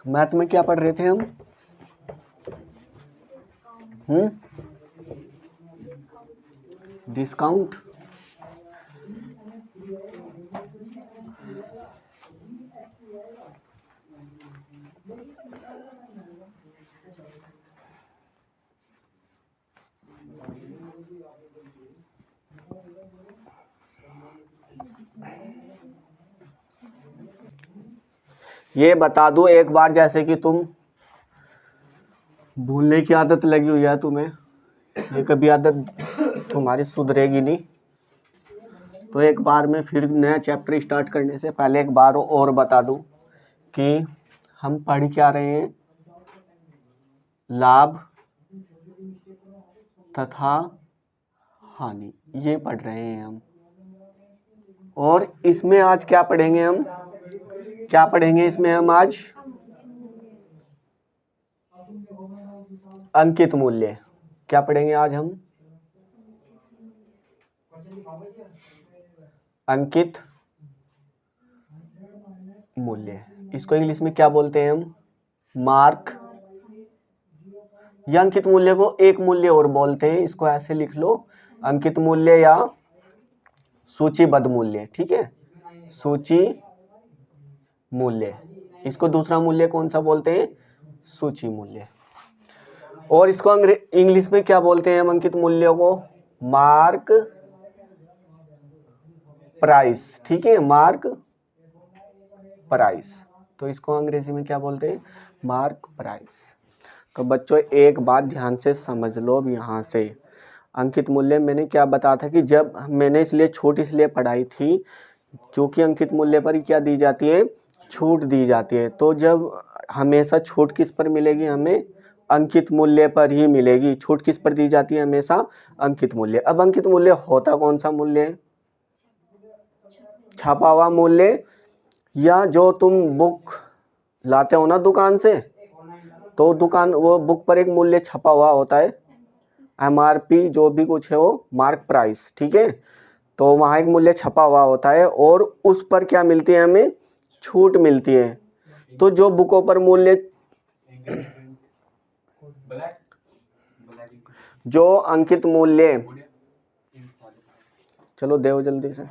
Math में क्या पढ़ रहे थे हम? डिस्काउंट। ये बता दूं एक बार, जैसे कि तुम भूलने की आदत लगी हुई है तुम्हें, ये कभी आदत तुम्हारी सुधरेगी नहीं। तो एक बार में फिर नया चैप्टर स्टार्ट करने से पहले एक बार और बता दूं कि हम पढ़ क्या रहे हैं, लाभ तथा हानि, ये पढ़ रहे हैं हम। और इसमें आज क्या पढ़ेंगे हम? क्या पढ़ेंगे इसमें हम आज? अंकित मूल्य। क्या पढ़ेंगे आज हम? अंकित मूल्य। इसको इंग्लिश में क्या बोलते हैं हम? मार्क। या अंकित मूल्य को एक मूल्य और बोलते हैं, इसको ऐसे लिख लो, अंकित मूल्य या सूचीबद्ध मूल्य। ठीक है, सूची मूल्य। इसको दूसरा मूल्य कौन सा बोलते हैं? सूची मूल्य। और इसको इंग्लिश में क्या बोलते हैं हम अंकित मूल्यों को? Mark price. ठीक है, मार्क प्राइस। तो इसको अंग्रेजी में क्या बोलते हैं? Mark price. तो बच्चों एक बात ध्यान से समझ लो अब यहाँ से, अंकित मूल्य मैंने क्या बताया था कि जब मैंने इसलिए छूट इसलिए पढ़ाई थी क्योंकि अंकित मूल्य पर क्या दी जाती है? छूट दी जाती है। तो जब हमेशा छूट किस पर मिलेगी? हमें अंकित मूल्य पर ही मिलेगी। छूट किस पर दी जाती है? हमेशा अंकित मूल्य। अब अंकित मूल्य होता कौन सा मूल्य है? छपा हुआ मूल्य, या जो तुम बुक लाते हो ना दुकान से, तो दुकान वो बुक पर एक मूल्य छपा हुआ होता है, MRP जो भी कुछ है वो मार्क प्राइस। ठीक है, तो वहाँ एक मूल्य छपा हुआ होता है और उस पर क्या मिलती है? हमें छूट मिलती है। तो जो बुकों पर मूल्य, जो अंकित मूल्य, चलो देव जल्दी से,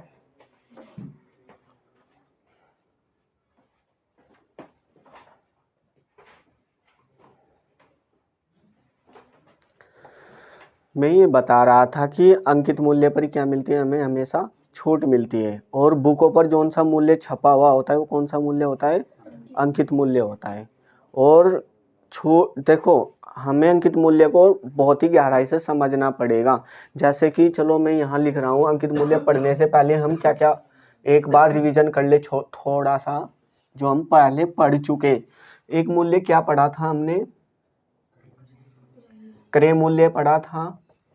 मैं ये बता रहा था कि अंकित मूल्य पर क्या मिलती है? हमें हमेशा छूट मिलती है। और बुकों पर जौन सा मूल्य छपा हुआ होता है वो कौन सा मूल्य होता है? अंकित मूल्य होता है। और देखो, हमें अंकित मूल्य को बहुत ही गहराई से समझना पड़ेगा। जैसे कि चलो मैं यहाँ लिख रहा हूँ, अंकित मूल्य पढ़ने से पहले हम क्या क्या एक बार रिवीजन कर ले थोड़ा सा, जो हम पहले पढ़ चुके। एक मूल्य क्या पढ़ा था हमने? क्रय मूल्य पढ़ा था।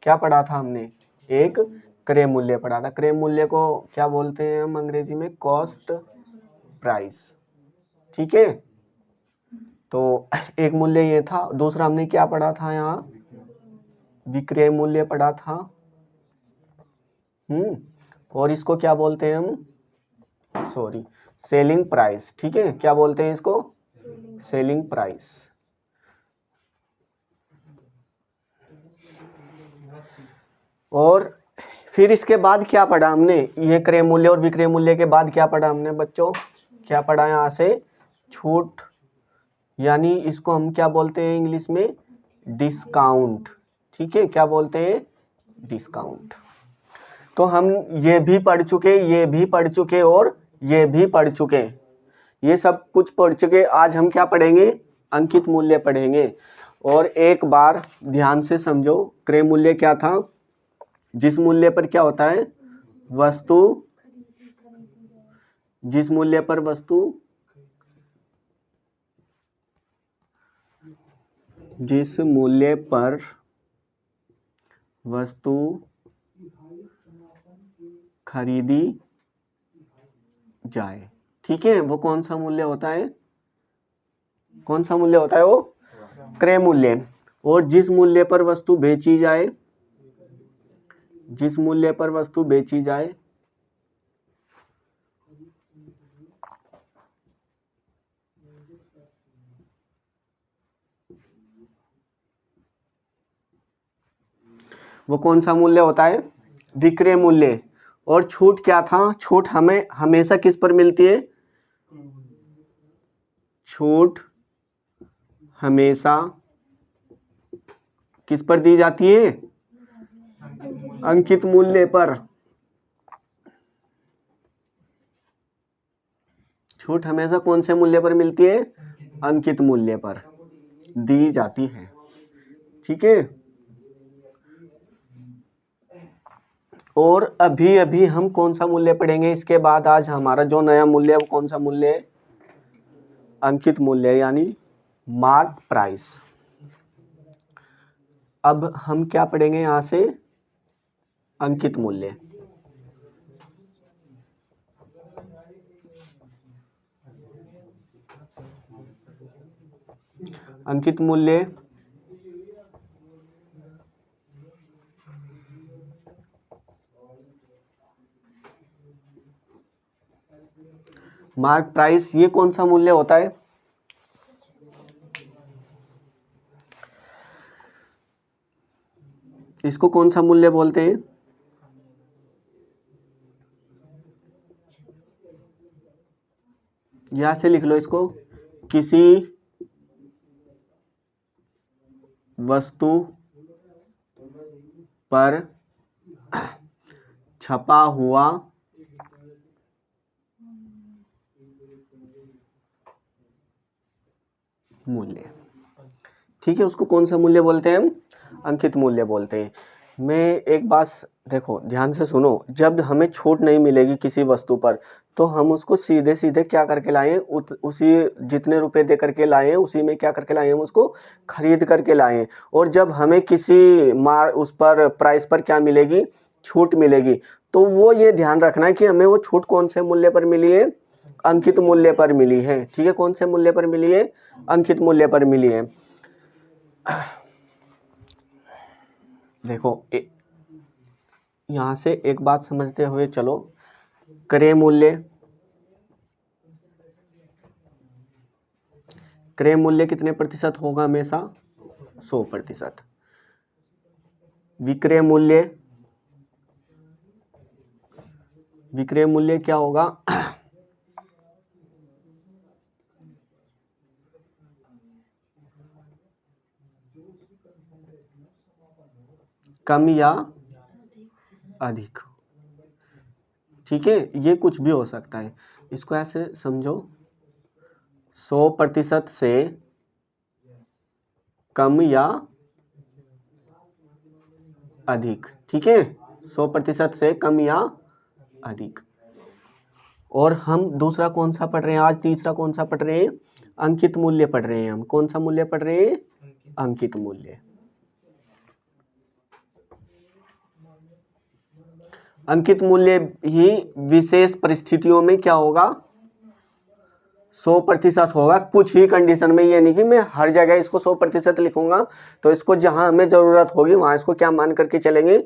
क्या पढ़ा था हमने? एक क्रय मूल्य पढ़ा था। क्रय मूल्य को क्या बोलते हैं हम अंग्रेजी में? Cost price. ठीक है, तो एक मूल्य ये था। दूसरा हमने क्या पढ़ा था? यहाँ विक्रय मूल्य पढ़ा था। और इसको क्या बोलते हैं हम? Sorry, selling price. ठीक है, क्या बोलते हैं इसको? Selling price. और फिर इसके बाद क्या पढ़ा हमने? ये क्रय मूल्य और विक्रय मूल्य के बाद क्या पढ़ा हमने बच्चों? क्या पढ़ा यहाँ से? छूट, यानी इसको हम क्या बोलते हैं इंग्लिश में? डिस्काउंट। ठीक है, क्या बोलते हैं? डिस्काउंट। तो हम ये भी पढ़ चुके, ये भी पढ़ चुके और ये भी पढ़ चुके, ये सब कुछ पढ़ चुके। आज हम क्या पढ़ेंगे? अंकित मूल्य पढ़ेंगे। और एक बार ध्यान से समझो, क्रय मूल्य क्या था? जिस मूल्य पर क्या होता है? वस्तु, जिस मूल्य पर वस्तु, जिस मूल्य पर वस्तु खरीदी जाए। ठीक है, वो कौन सा मूल्य होता है? कौन सा मूल्य होता है वो? क्रय मूल्य। और जिस मूल्य पर वस्तु बेची जाए, जिस मूल्य पर वस्तु बेची जाए, वो कौन सा मूल्य होता है? विक्रय मूल्य। और छूट क्या था? छूट हमें हमेशा किस पर मिलती है? छूट हमेशा किस पर दी जाती है? अंकित मूल्य पर। छूट हमेशा कौन से मूल्य पर मिलती है? अंकित मूल्य पर दी जाती है। ठीक है। और अभी अभी हम कौन सा मूल्य पढ़ेंगे इसके बाद? आज हमारा जो नया मूल्य है वो कौन सा मूल्य है? अंकित मूल्य, यानी मार्क प्राइस। अब हम क्या पढ़ेंगे यहां से? अंकित मूल्य। अंकित मूल्य मार्क प्राइस, ये कौन सा मूल्य होता है? इसको कौन सा मूल्य बोलते हैं? यहां से लिख लो इसको। किसी वस्तु पर छपा हुआ मूल्य। ठीक है, उसको कौन सा मूल्य बोलते हैं हम? अंकित मूल्य बोलते हैं। मैं एक बात देखो, ध्यान से सुनो। जब हमें छूट नहीं मिलेगी किसी वस्तु पर, तो हम उसको सीधे सीधे क्या करके लाएं? उसी जितने रुपए दे करके लाएं, उसी में क्या करके लाएं? हम उसको खरीद करके लाएं। और जब हमें किसी उस पर प्राइस पर क्या मिलेगी? छूट मिलेगी। तो वो ये ध्यान रखना है कि हमें वो छूट कौन से मूल्य पर मिली है? अंकित मूल्य पर मिली है। ठीक है, कौन से मूल्य पर मिली है? अंकित मूल्य पर मिली है। देखो यहां से एक बात समझते हुए चलो। क्रय मूल्य, क्रय मूल्य कितने प्रतिशत होगा? हमेशा 100%। विक्रय मूल्य, विक्रय मूल्य क्या होगा? कम या अधिक। ठीक है, ये कुछ भी हो सकता है। इसको ऐसे समझो, 100% से कम या अधिक। ठीक है, 100% से कम या अधिक। और हम दूसरा कौन सा पढ़ रहे हैं आज? तीसरा कौन सा पढ़ रहे हैं? अंकित मूल्य पढ़ रहे हैं हम। कौन सा मूल्य पढ़ रहे हैं? अंकित मूल्य। अंकित मूल्य ही विशेष परिस्थितियों में क्या होगा? 100% होगा। कुछ ही कंडीशन में, ये नहीं कि मैं हर जगह इसको 100% लिखूंगा। तो इसको जहां हमें जरूरत होगी वहां इसको क्या मान करके चलेंगे?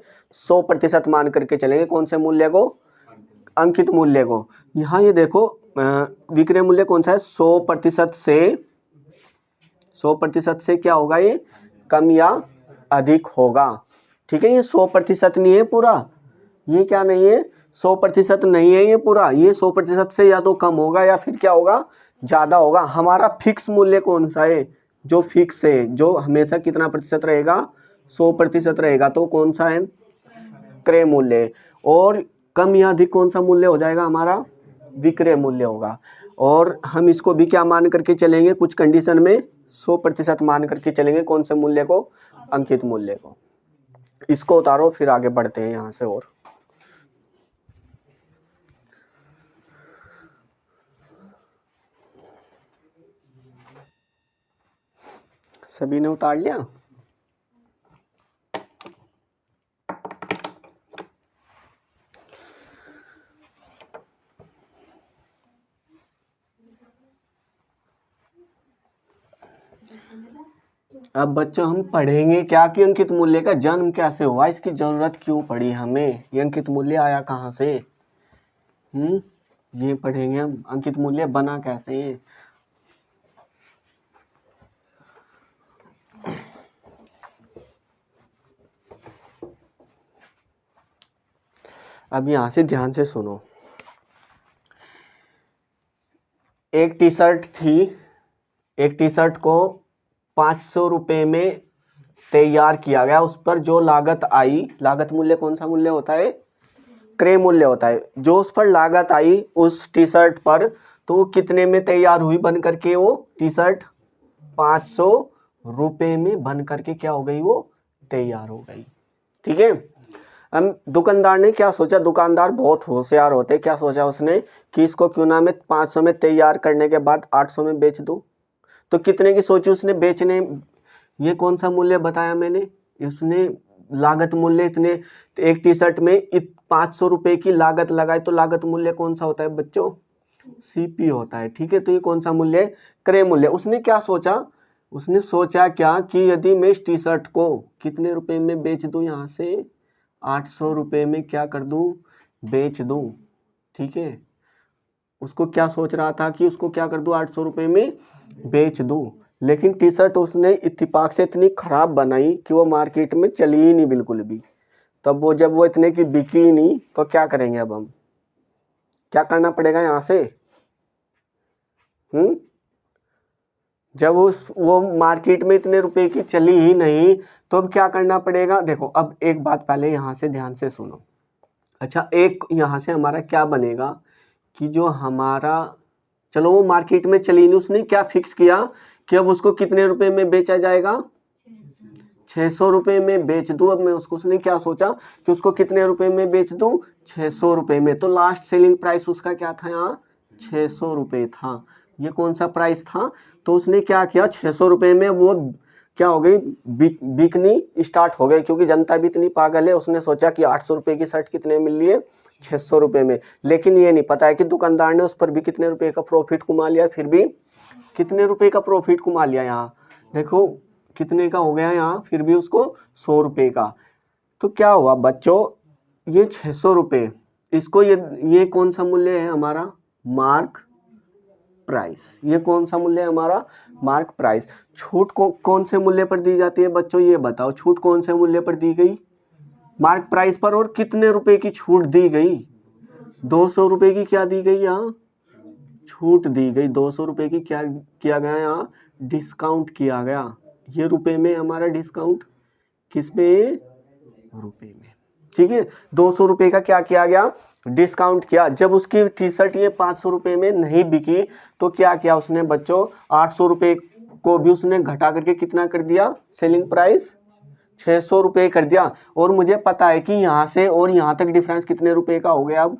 100% मान करके चलेंगे। कौन से मूल्य को? अंकित मूल्य को। यहाँ ये देखो, विक्रय मूल्य कौन सा है? 100% से, 100% से क्या होगा? ये कम या अधिक होगा। ठीक है, ये 100% नहीं है पूरा। ये क्या नहीं है? 100% नहीं है ये पूरा। ये 100% से या तो कम होगा या फिर क्या होगा? ज्यादा होगा। हमारा फिक्स मूल्य कौन सा है? जो फिक्स है, जो हमेशा कितना प्रतिशत रहेगा? 100% रहेगा। तो कौन सा है? क्रय मूल्य। और कम या अधिक कौन सा मूल्य हो जाएगा हमारा? विक्रय मूल्य होगा। और हम इसको भी क्या मान करके चलेंगे? कुछ कंडीशन में 100% मान करके चलेंगे। कौन से मूल्य को? अंकित मूल्य को। इसको उतारो, फिर आगे बढ़ते हैं यहाँ से। और सभी ने उतार लिया? अब बच्चों हम पढ़ेंगे क्या कि अंकित मूल्य का जन्म कैसे हुआ, इसकी जरूरत क्यों पड़ी हमें, ये अंकित मूल्य आया कहाँ से? ये पढ़ेंगे हम। अंकित मूल्य बना कैसे? अब यहाँ से ध्यान से सुनो। एक टी शर्ट थी, एक टी शर्ट को 500 रुपये में तैयार किया गया। उस पर जो लागत आई, लागत मूल्य कौन सा मूल्य होता है? क्रय मूल्य होता है। जो उस पर लागत आई उस टी शर्ट पर, तो कितने में तैयार हुई बन करके वो टी शर्ट? 500 रुपये में बन करके क्या हो गई? वो तैयार हो गई। ठीक है। अब दुकानदार ने क्या सोचा? दुकानदार बहुत होशियार होते। क्या सोचा उसने कि इसको क्यों ना मैं 500 में तैयार करने के बाद 800 में बेच दूं। तो कितने की सोची उसने बेचने? ये कौन सा मूल्य बताया मैंने? उसने लागत मूल्य इतने, एक टी शर्ट में 500 रुपये की लागत लगाई, तो लागत मूल्य कौन सा होता है बच्चों? सीपी होता है। ठीक है। तो ये कौन सा मूल्य? क्रय मूल्य। उसने क्या सोचा? उसने सोचा क्या कि यदि मैं इस टी शर्ट को कितने रुपए में बेच दूं? यहाँ से 800 रुपये में क्या कर दूं? बेच दूं। ठीक है। उसको क्या सोच रहा था कि उसको क्या कर दूं? 800 रुपये में बेच दूं। लेकिन टी शर्ट उसने इत्तेफाक से इतनी खराब बनाई कि वो मार्केट में चली ही नहीं बिल्कुल भी। तब वो जब वो इतने की बिकी ही नहीं, तो क्या करेंगे? अब हम क्या करना पड़ेगा यहाँ से? जब वो मार्केट में इतने रुपए की चली ही नहीं, तो अब क्या करना पड़ेगा? देखो, अब एक बात पहले यहाँ से ध्यान से सुनो। अच्छा, एक यहाँ से हमारा क्या बनेगा कि जो हमारा, चलो वो मार्केट में चली नहीं, उसने क्या फिक्स किया कि अब उसको कितने रुपए में बेचा जाएगा? 600 रुपये में बेच दूं। अब मैं उसने क्या सोचा कि उसको कितने रुपए में बेच दूं? 600 रुपये में। तो लास्ट सेलिंग प्राइस उसका क्या था? यहाँ 600 रुपये था। ये कौन सा प्राइस था? तो उसने क्या किया? 600 रुपये में वो क्या हो गई? बिकनी स्टार्ट हो गई, क्योंकि जनता भी इतनी पागल है। उसने सोचा कि 800 रुपये की शर्ट कितने में मिल रही है? 600 रुपये में। लेकिन ये नहीं पता है कि दुकानदार ने उस पर भी कितने रुपए का प्रॉफिट कमा लिया। फिर भी कितने रुपए का प्रॉफिट कमा लिया? यहाँ देखो कितने का हो गया यहाँ, फिर भी उसको 100 रुपये का। तो क्या हुआ बच्चों? ये 600 रुपये, इसको ये कौन सा मूल्य है हमारा? Mark price. ये कौन सा मूल्य है हमारा? Mark price. छूट को कौन से मूल्य पर दी जाती है बच्चों? ये बताओ, छूट कौन से मूल्य पर दी गई? मार्क प्राइस पर। और कितने रुपए की छूट दी गई? 200 रुपये की क्या दी गई? यहाँ छूट दी गई। 200 रुपये की क्या किया गया? यहाँ डिस्काउंट किया गया। ये रुपए में हमारा डिस्काउंट किस पे? रुपए में। ठीक है। 200 रुपये का क्या किया गया? डिस्काउंट किया। जब उसकी टी शर्ट ये 500 रुपये में नहीं बिकी, तो क्या किया उसने बच्चों? 800 रुपये को भी उसने घटा करके कितना कर दिया? सेलिंग प्राइस 600 रुपये कर दिया। और मुझे पता है कि यहाँ से और यहाँ तक डिफरेंस कितने रुपए का हो गया? अब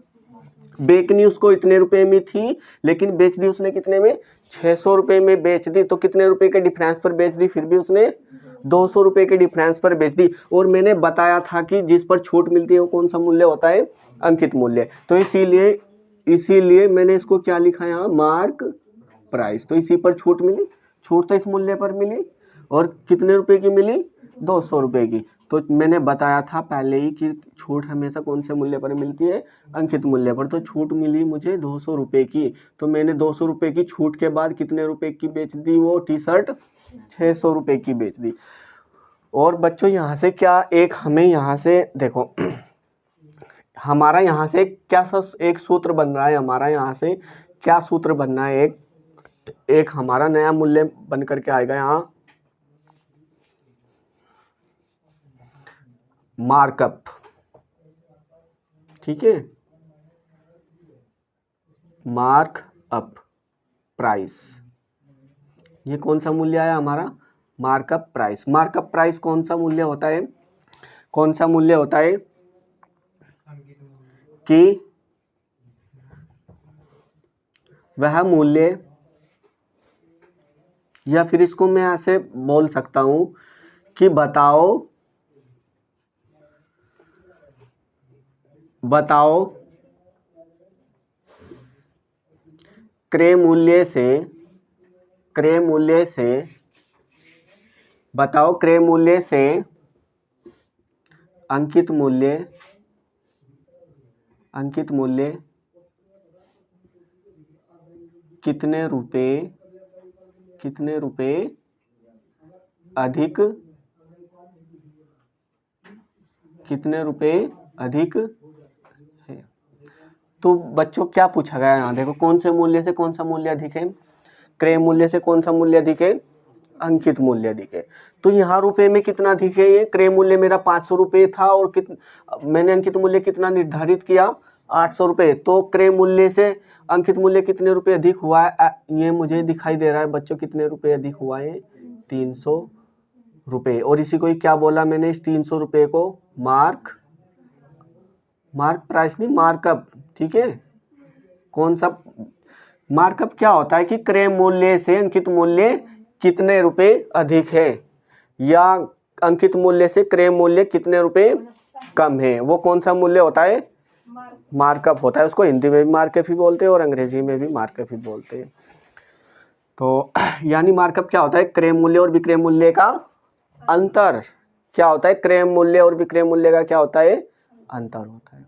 बेचनी उसको इतने रुपए में थी, लेकिन बेच दी उसने कितने में? 600 रुपये में बेच दी। तो कितने रुपए के डिफरेंस पर बेच दी? फिर भी उसने 200 रुपये के डिफरेंस पर बेच दी। और मैंने बताया था कि जिस पर छूट मिलती है वो कौन सा मूल्य होता है? अंकित मूल्य। तो इसीलिए मैंने इसको क्या लिखा यहाँ? Mark price. तो इसी पर छूट मिली। छूट तो इस मूल्य पर मिली। और कितने रुपए की मिली? 200 रुपये की। तो मैंने बताया था पहले ही कि छूट हमेशा कौन से मूल्य पर मिलती है? अंकित मूल्य पर। तो छूट मिली मुझे 200 रुपये की। तो मैंने 200 रुपये की छूट के बाद कितने रुपए की बेच दी वो टी शर्ट? 600 रुपये की बेच दी। और बच्चों यहाँ से क्या एक हमें यहाँ से देखो हमारा यहाँ से क्या एक सूत्र बन रहा है? हमारा यहाँ से क्या सूत्र बनना है? एक हमारा नया मूल्य बन करके आएगा यहाँ मार्कअप। ठीक है। Mark up price. ये कौन सा मूल्य है हमारा? Markup price. मार्कअप प्राइस कौन सा मूल्य होता है? कौन सा मूल्य होता है? कि वह मूल्य, या फिर इसको मैं ऐसे बोल सकता हूं कि बताओ क्रय मूल्य से बताओ क्रय मूल्य से अंकित मूल्य कितने रुपए अधिक तो बच्चों क्या पूछा गया यहाँ देखो, कौन से मूल्य से कौन सा मूल्य अधिक है, क्रय मूल्य से कौन सा मूल्य अधिक है, अंकित मूल्य अधिक है। तो यहाँ रुपए में कितना अधिक है, ये क्रय मूल्य मेरा 500 रुपये था और मैंने अंकित मूल्य कितना निर्धारित किया, 800 रुपये। तो क्रय मूल्य से अंकित मूल्य कितने रुपए अधिक हुआ है, ये मुझे दिखाई दे रहा है बच्चों, कितने रुपए अधिक हुआ है, 300 रुपये। और इसी को ही क्या बोला मैंने, इस 300 रुपये को मार्क प्राइस नहीं, मार्कअप। ठीक है, कौन सा मार्कअप क्या होता है कि क्रय मूल्य से अंकित मूल्य कितने रुपए अधिक है, या अंकित मूल्य से क्रय मूल्य कितने रुपए कम है, वो कौन सा मूल्य होता है, मार्कअप होता है। उसको हिंदी में भी मार्कअप ही बोलते हैं और अंग्रेजी में भी मार्कअप ही बोलते हैं। तो यानी मार्कअप क्या होता है, क्रय मूल्य और विक्रय मूल्य का अंतर। क्या होता है, क्रय मूल्य और विक्रय मूल्य का क्या होता है, अंतर होता है।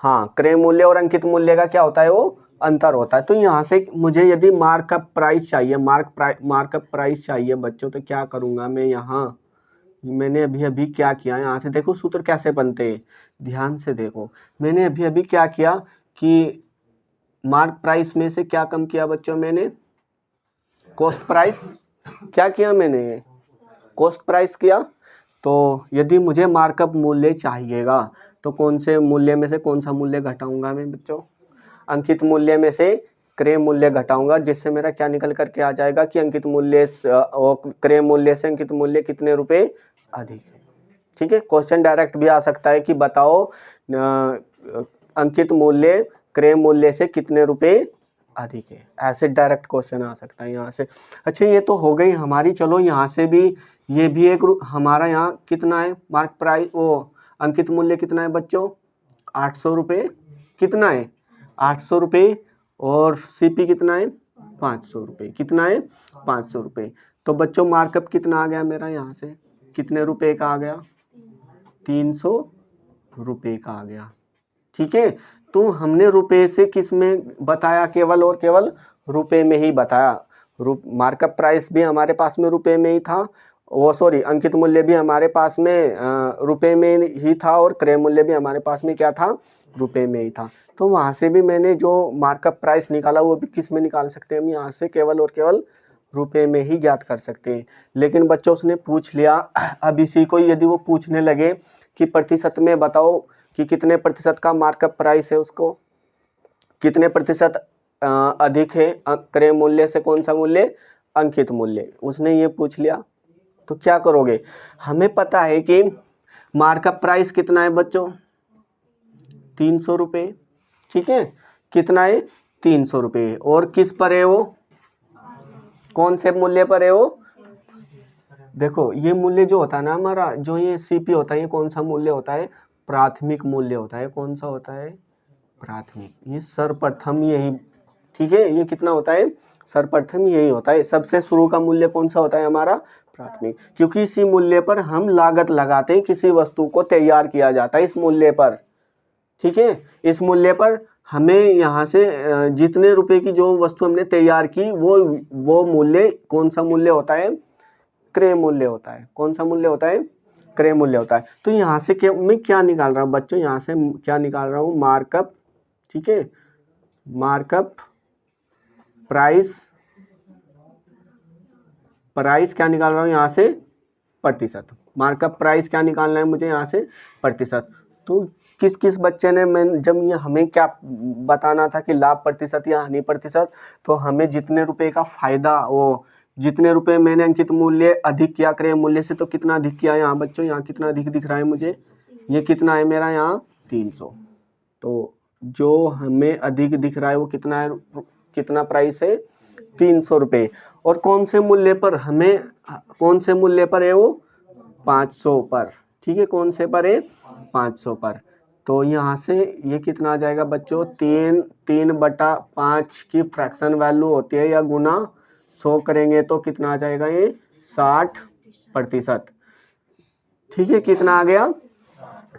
हाँ, क्रय मूल्य और अंकित मूल्य का क्या होता है, वो अंतर होता है। तो यहाँ से मुझे यदि मार्कअप प्राइस चाहिए, मार्कअप प्राइस चाहिए बच्चों, तो क्या करूँगा मैं, यहाँ मैंने अभी अभी क्या किया, यहाँ से देखो सूत्र कैसे बनते हैं, ध्यान से देखो। मैंने अभी अभी क्या किया कि मार्क प्राइस में से क्या कम किया बच्चों, मैंने कॉस्ट प्राइस क्या किया, मैंने कॉस्ट प्राइस किया। तो यदि मुझे मार्कअप मूल्य चाहिएगा तो कौन से मूल्य में से कौन सा मूल्य घटाऊंगा मैं बच्चों, अंकित मूल्य में से क्रय मूल्य घटाऊंगा, जिससे मेरा क्या निकल करके आ जाएगा कि अंकित मूल्य और क्रय मूल्य से अंकित मूल्य कितने रुपए अधिक है। ठीक है, क्वेश्चन डायरेक्ट भी आ सकता है कि बताओ अंकित मूल्य क्रय मूल्य से कितने रुपए अधिक है, ऐसे डायरेक्ट क्वेश्चन आ सकता है यहाँ से। अच्छा, ये तो हो गई हमारी, चलो यहाँ से भी ये भी एक हमारा यहाँ कितना है मार्क प्राइस, वो अंकित मूल्य कितना है बच्चों, 800 रुपये, कितना है 800 रुपये, और सीपी कितना है 500 रुपये, कितना है 500 रुपये। तो बच्चों मार्कअप कितना आ गया मेरा, यहाँ से कितने रुपए का आ गया, 300 रुपये का आ गया। ठीक है, तो हमने रुपए से किस में बताया, केवल और केवल रुपए में ही बताया। मार्कअप प्राइस भी हमारे पास में रुपए में ही था, वो सॉरी अंकित मूल्य भी हमारे पास में रुपए में ही था, और क्रय मूल्य भी हमारे पास में क्या था, रुपए में ही था। तो वहाँ से भी मैंने जो मार्कअप प्राइस निकाला वो भी किस में निकाल सकते हैं हम, यहाँ से केवल और केवल रुपए में ही ज्ञात कर सकते हैं। लेकिन बच्चों उसने पूछ लिया, अब इसी को यदि वो पूछने लगे कि प्रतिशत में बताओ कि कितने प्रतिशत का मार्कअप प्राइस है, उसको कितने प्रतिशत अधिक है क्रय मूल्य से कौन सा मूल्य, अंकित मूल्य, उसने ये पूछ लिया, तो क्या करोगे। हमें पता है कि मार्कअप प्राइस कितना है बच्चों, 300 रुपये। ठीक है, कितना है 300 रुपये, और किस पर है वो, कौन से मूल्य पर है वो, देखो ये मूल्य जो होता है ना हमारा, जो ये सीपी होता है, ये कौन सा मूल्य होता है, प्राथमिक मूल्य होता है। कौन सा होता है, प्राथमिक, ये सर्वप्रथम यही। ठीक है, ये कितना होता है, सर्वप्रथम यही होता है। सबसे शुरू का मूल्य कौन सा होता है हमारा, प्राथमिक, क्योंकि इसी मूल्य पर हम लागत लगाते हैं, किसी वस्तु को तैयार किया जाता है इस मूल्य पर। ठीक है, इस मूल्य पर हमें यहाँ से जितने रुपए की जो वस्तु हमने तैयार की वो मूल्य कौन सा मूल्य होता है, क्रय मूल्य होता है। कौन सा मूल्य होता है, क्रय मूल्य होता है। तो यहाँ से मैं क्या निकाल रहा हूँ बच्चों, यहाँ से क्या निकाल रहा हूँ, मार्कअप। ठीक है, मार्कअप प्राइस क्या निकाल रहा हूँ यहाँ से, प्रतिशत। मार्कअप प्राइस क्या निकालना है मुझे यहाँ से, प्रतिशत। तो किस किस बच्चे ने, मैं जब ये हमें क्या बताना था कि लाभ प्रतिशत या हानि प्रतिशत, तो हमें जितने रुपए का फायदा, वो जितने रुपए मैंने अंकित मूल्य अधिक किया क्रय मूल्य से, तो कितना अधिक किया यहाँ बच्चों, यहाँ कितना अधिक दिख रहा है मुझे, ये कितना है मेरा यहाँ 300। तो जो हमें अधिक दिख रहा है वो कितना है, कितना प्राइस है 300 रुपये। और कौन से मूल्य पर हमें, कौन से मूल्य पर है वो, 500 पर। ठीक है, कौन से पर है, 500 पर। तो यहाँ से ये कितना आ जाएगा बच्चों, 3/5 की फ्रैक्शन वैल्यू होती है, या गुना 100 करेंगे तो कितना आ जाएगा, ये 60%। ठीक है, कितना आ गया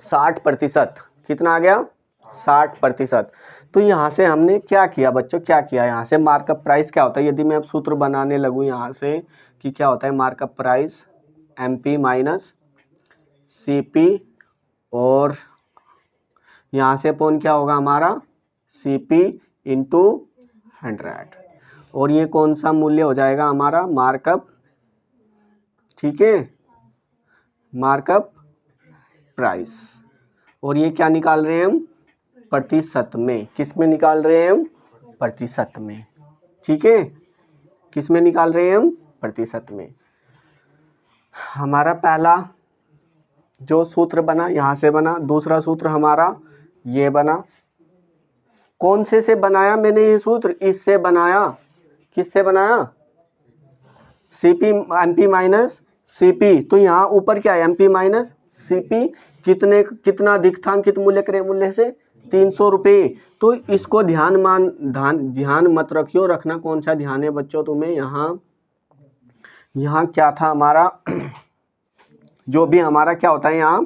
60%, कितना आ गया 60%। तो यहाँ से हमने क्या किया बच्चों, क्या किया, यहाँ से मार्कअप प्राइस क्या होता है, यदि मैं अब सूत्र बनाने लगूँ यहाँ से कि क्या होता है markup price, MP minus CP, और यहाँ से अपॉन क्या होगा हमारा CP इंटू 100, और ये कौन सा मूल्य हो जाएगा हमारा मार्कअप, ठीक है, मार्कअप प्राइस। और ये क्या निकाल रहे हैं हम, प्रतिशत में। किस में निकाल रहे हैं हम, प्रतिशत में, ठीक है, किस में निकाल रहे हैं हम, प्रतिशत में। हमारा पहला जो सूत्र बना यहाँ से बना, दूसरा सूत्र हमारा ये बना। कौन से बनाया मैंने ये सूत्र, इससे बनाया, किससे बनाया, CP MP माइनस CP। तो यहाँ ऊपर क्या है, MP माइनस CP, कितना अधिकतांकित मूल्य क्रय मूल्य से 300 रुपये। तो इसको ध्यान मत रखियो, रखना कौन सा ध्यान है बच्चों तुम्हें, यहाँ क्या था हमारा, जो भी हमारा क्या होता है यहाँ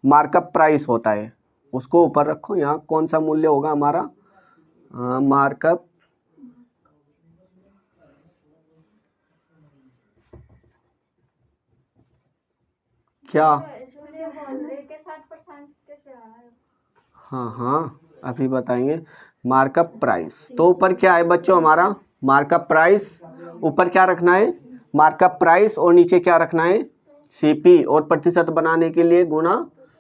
मार्कअप प्राइस होता है, उसको ऊपर रखो। यहाँ कौन सा मूल्य होगा हमारा, मार्कअप क्या, हाँ अभी बताएंगे। मार्कअप प्राइस, तो ऊपर क्या है बच्चों हमारा मार्कअप प्राइस, ऊपर क्या रखना है मार्कअप प्राइस, और नीचे क्या रखना है CP, और प्रतिशत बनाने के लिए गुणा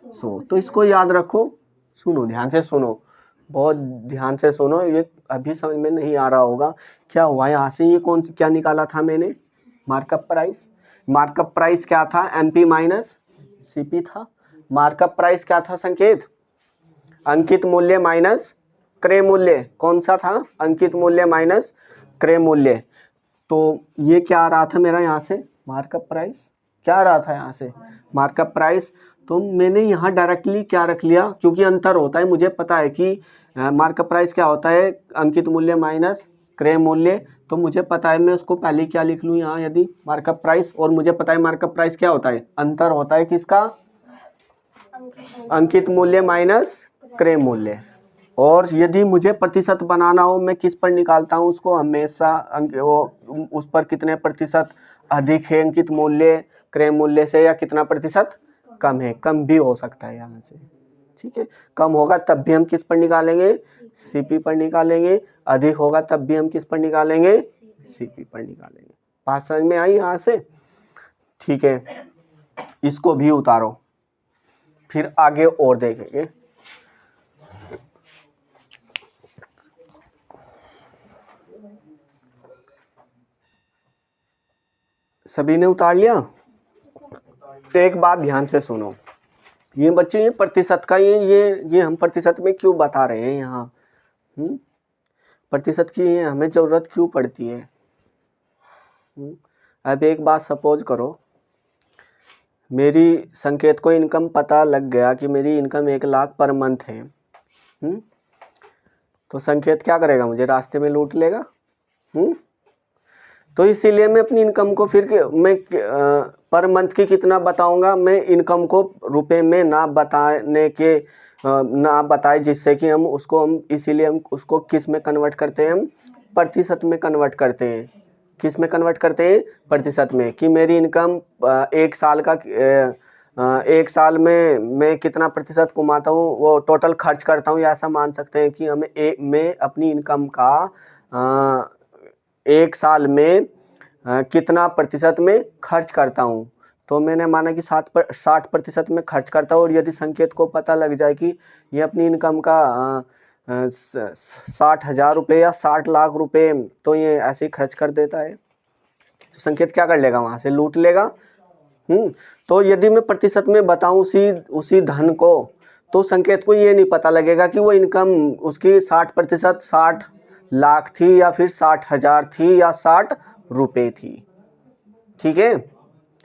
100। तो इसको याद रखो, सुनो ध्यान से सुनो, बहुत ध्यान से सुनो, ये अभी समझ में नहीं आ रहा होगा क्या हुआ यहाँ से। ये क्या निकाला था मैंने, मार्कअप प्राइस। मार्कअप प्राइस क्या था, MP माइनस CP था। मार्कअप प्राइस क्या था संकेत, अंकित मूल्य माइनस क्रय मूल्य। कौन सा था, अंकित मूल्य माइनस क्रय मूल्य। तो ये क्या आ रहा था मेरा यहाँ से, मार्कअप प्राइस क्या आ रहा था यहाँ से, मार्कअप प्राइस। तो मैंने यहाँ डायरेक्टली क्या रख लिया, क्योंकि अंतर होता है, मुझे पता है कि मार्कअप प्राइस क्या होता है, अंकित मूल्य माइनस क्रय मूल्य। तो मुझे पता है, मैं उसको पहले क्या लिख लूँ यहाँ, यदि मार्कअप प्राइस, और मुझे पता है मार्कअप प्राइस क्या होता है, अंतर होता है किसका, अंकित मूल्य माइनस क्रय मूल्य। और यदि मुझे प्रतिशत बनाना हो, मैं किस पर निकालता हूँ उसको, हमेशा उस पर कितने प्रतिशत अधिक है अंकित मूल्य क्रय मूल्य से, या कितना प्रतिशत कम है, कम भी हो सकता है यहाँ से, ठीक है। कम होगा तब भी हम किस पर निकालेंगे, CP पर निकालेंगे। अधिक होगा तब भी हम किस पर निकालेंगे, CP पर निकालेंगे। बात समझ में आई यहाँ से, ठीक है। इसको भी उतारो, फिर आगे और देखेंगे। सभी ने उतार लिया। तो एक बात ध्यान से सुनो, ये बच्चे ये प्रतिशत का ये हम प्रतिशत में क्यों बता रहे हैं यहाँ, प्रतिशत की हमें जरूरत क्यों पड़ती है। अब एक बात सपोज करो, मेरी संकेत को इनकम पता लग गया कि मेरी इनकम 1 लाख पर मंथ है, तो संकेत क्या करेगा, मुझे रास्ते में लूट लेगा। तो इसीलिए मैं अपनी इनकम को फिर मैं पर मंथ की कितना बताऊंगा, मैं इनकम को रुपए में ना बताए, जिससे कि हम इसीलिए हम उसको किस में कन्वर्ट करते हैं, हम प्रतिशत में कन्वर्ट करते हैं। किस में कन्वर्ट करते हैं, प्रतिशत में। कि मेरी इनकम 1 साल में मैं कितना प्रतिशत कमाता हूँ, वो टोटल खर्च करता हूँ, या ऐसा मान सकते हैं कि मैं अपनी इनकम का 1 साल में कितना प्रतिशत में खर्च करता हूँ। तो मैंने माना कि 60% में खर्च करता हूँ। और यदि संकेत को पता लग जाए कि ये अपनी इनकम का 60,000 रुपये या 60 लाख रुपए तो ये ऐसे ही खर्च कर देता है, तो संकेत क्या कर लेगा, वहाँ से लूट लेगा। तो यदि मैं प्रतिशत में बताऊँ उसी धन को, तो संकेत को ये नहीं पता लगेगा कि वो इनकम उसकी 60% 60 लाख थी, या फिर 60,000 थी, या 60 रुपए थी, ठीक है।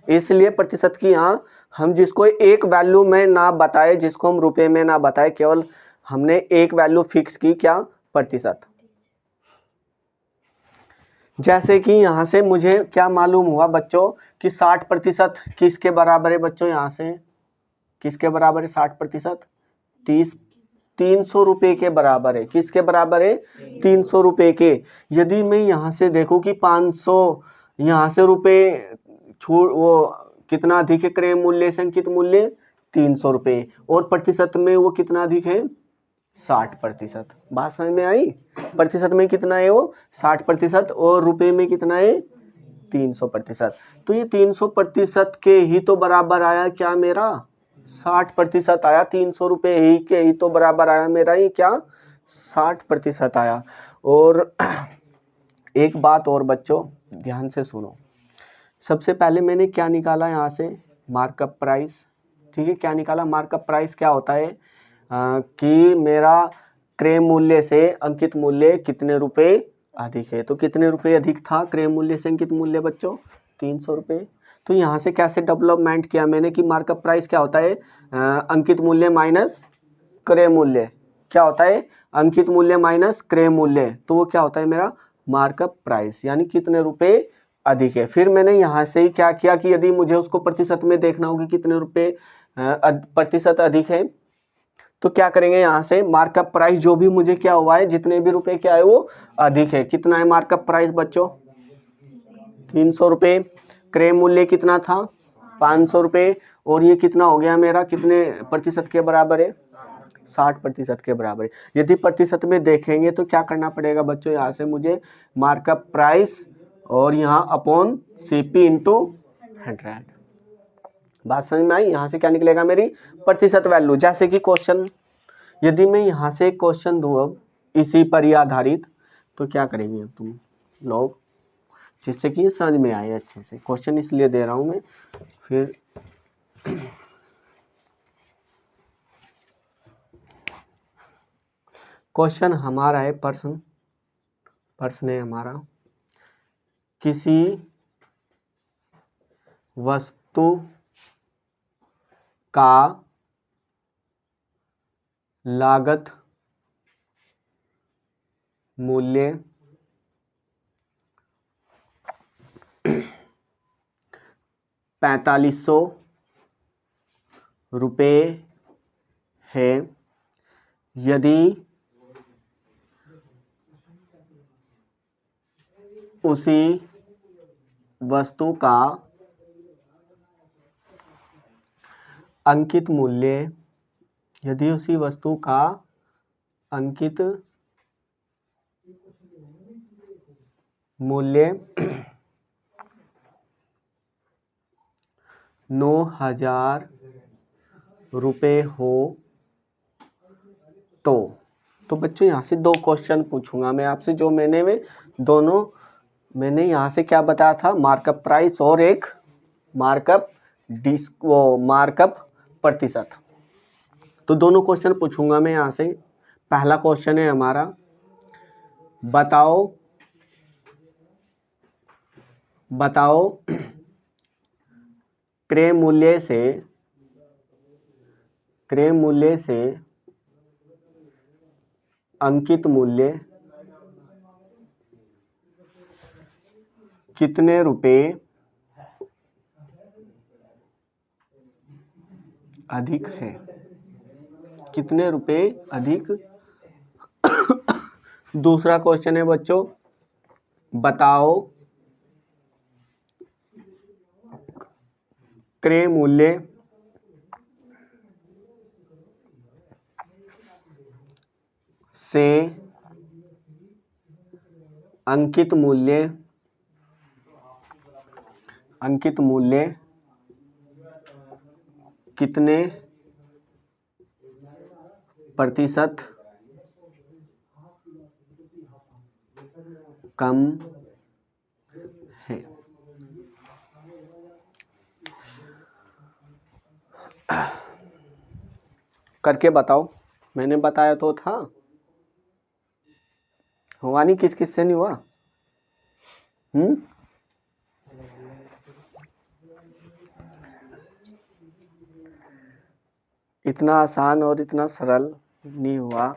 इसलिए प्रतिशत की यहाँ हम जिसको एक वैल्यू में ना बताए, जिसको हम रुपए में ना बताए, केवल हमने एक वैल्यू फिक्स की, क्या, प्रतिशत। जैसे कि यहाँ से मुझे क्या मालूम हुआ बच्चों कि 60% किसके बराबर है बच्चों, यहाँ से किसके बराबर है 60%, 300 रुपये के बराबर है। किसके बराबर है, 300 रुपये के। यदि मैं यहाँ से देखूँ कि 500 यहाँ से रुपये छूट, वो कितना अधिक है क्रय मूल्य से अंकित मूल्य, 300 रुपये, और प्रतिशत में वो कितना अधिक है, 60%। बात समझ में आई? प्रतिशत में कितना है वो 60% और रुपए में कितना है 300%। तो ये 300% के ही तो बराबर आया क्या मेरा 60% आया, 300 रुपये ही के ही तो बराबर आया मेरा ये क्या 60% आया। और एक बात और बच्चों ध्यान से सुनो, सबसे पहले मैंने क्या निकाला यहाँ से मार्कअप प्राइस। ठीक है, क्या निकाला मार्कअप प्राइस क्या होता है कि मेरा क्रय मूल्य से अंकित मूल्य कितने रुपए अधिक है। तो कितने रुपए अधिक था क्रय मूल्य से अंकित मूल्य बच्चों 300 रुपये। तो यहाँ से कैसे डेवलपमेंट किया मैंने कि मार्कअप प्राइस क्या होता है अंकित मूल्य माइनस क्रय मूल्य। क्या होता है अंकित मूल्य माइनस क्रय मूल्य, तो वो क्या होता है मेरा मार्कअप प्राइस, यानी कितने रुपए अधिक है। फिर मैंने यहाँ से ही क्या किया कि यदि मुझे उसको प्रतिशत में देखना होगा कितने रुपए प्रतिशत अधिक है, तो क्या करेंगे यहाँ से मार्कअप प्राइस जो भी मुझे क्या हुआ है जितने भी रुपए क्या है वो अधिक है। कितना है मार्कअप प्राइस बच्चों 300 रुपये। क्रय मूल्य कितना था 500 रुपये। और ये कितना हो गया मेरा कितने प्रतिशत के बराबर है 60% के बराबर है। यदि प्रतिशत में देखेंगे तो क्या करना पड़ेगा बच्चों, यहाँ से मुझे मार्कअप प्राइस और यहाँ अपॉन CP इंटू 100। बात समझ में आई? यहाँ से क्या निकलेगा मेरी प्रतिशत वैल्यू। जैसे कि क्वेश्चन यदि मैं यहाँ से क्वेश्चन दूँ अब इसी पर ही आधारित, तो क्या करेंगे तुम लोग जिससे कि समझ में आए अच्छे से। क्वेश्चन इसलिए दे रहा हूँ मैं, फिर क्वेश्चन हमारा है प्रश्न है हमारा किसी वस्तु का लागत मूल्य 4500 रुपये है। यदि उसी वस्तु का अंकित मूल्य यदि उसी वस्तु का अंकित मूल्य 9000 रुपये हो तो बच्चों यहाँ से दो क्वेश्चन पूछूंगा मैं आपसे, जो मैंने यहाँ से क्या बताया था मार्कअप प्राइस और एक मार्कअप प्रतिशत। तो दोनों क्वेश्चन पूछूंगा मैं यहाँ से। पहला क्वेश्चन है हमारा बताओ क्रय मूल्य से अंकित मूल्य कितने रुपए अधिक है। कितने रुपए अधिक। दूसरा क्वेश्चन है बच्चों बताओ क्रय मूल्य से अंकित मूल्य कितने प्रतिशत कम है। करके बताओ। मैंने बताया तो था, हुआ नहीं, किस से नहीं हुआ। इतना आसान और इतना सरल नहीं हुआ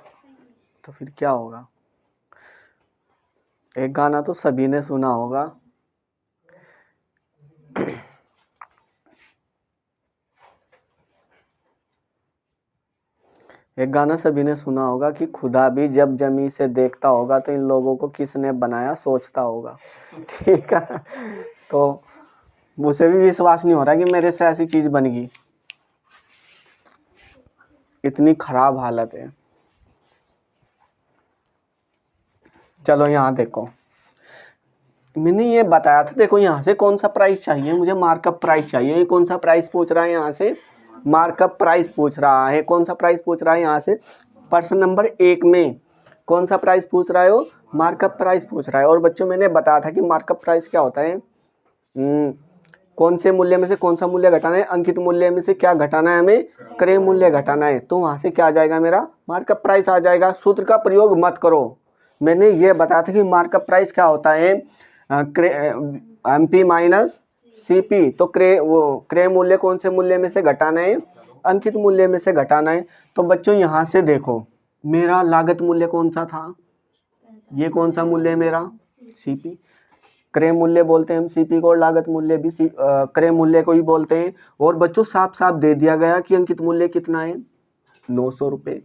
तो फिर क्या होगा। एक गाना तो सभी ने सुना होगा, कि खुदा भी जब जमी से देखता होगा तो इन लोगों को किसने बनाया सोचता होगा। ठीक है, तो मुझे भी विश्वास नहीं हो रहा कि मेरे से ऐसी चीज बनेगी। इतनी खराब हालत है। चलो यहाँ देखो, मैंने ये बताया था, देखो यहाँ से कौन सा प्राइस चाहिए मुझे, मार्कअप प्राइस चाहिए। ये कौन सा प्राइस पूछ रहा है यहाँ से, मार्कअप प्राइस पूछ रहा है। कौन सा प्राइस पूछ रहा है यहाँ से, प्रश्न नंबर 1 में कौन सा प्राइस पूछ रहा है वो, मार्कअप प्राइस पूछ रहा है। और बच्चों मैंने बताया था कि मार्कअप प्राइस क्या होता है, कौन से मूल्य में से कौन सा मूल्य घटाना है, अंकित मूल्य में से क्या घटाना है, हमें क्रय मूल्य घटाना है। तो वहाँ से क्या आ जाएगा, मेरा मार्कअप प्राइस आ जाएगा। सूत्र का प्रयोग मत करो, मैंने ये बताया था कि मार्कअप प्राइस क्या होता है, MP माइनस CP। तो क्रय मूल्य कौन से मूल्य में से घटाना है, अंकित मूल्य में से घटाना है। तो बच्चों यहाँ से देखो, मेरा लागत मूल्य कौन सा था, ये कौन सा मूल्य है मेरा, CP। क्रय मूल्य बोलते हैं हम CP को, और लागत मूल्य भी क्रय मूल्य को ही बोलते हैं। और बच्चों साफ साफ दे दिया गया कि अंकित मूल्य कितना है, 900 रुपये,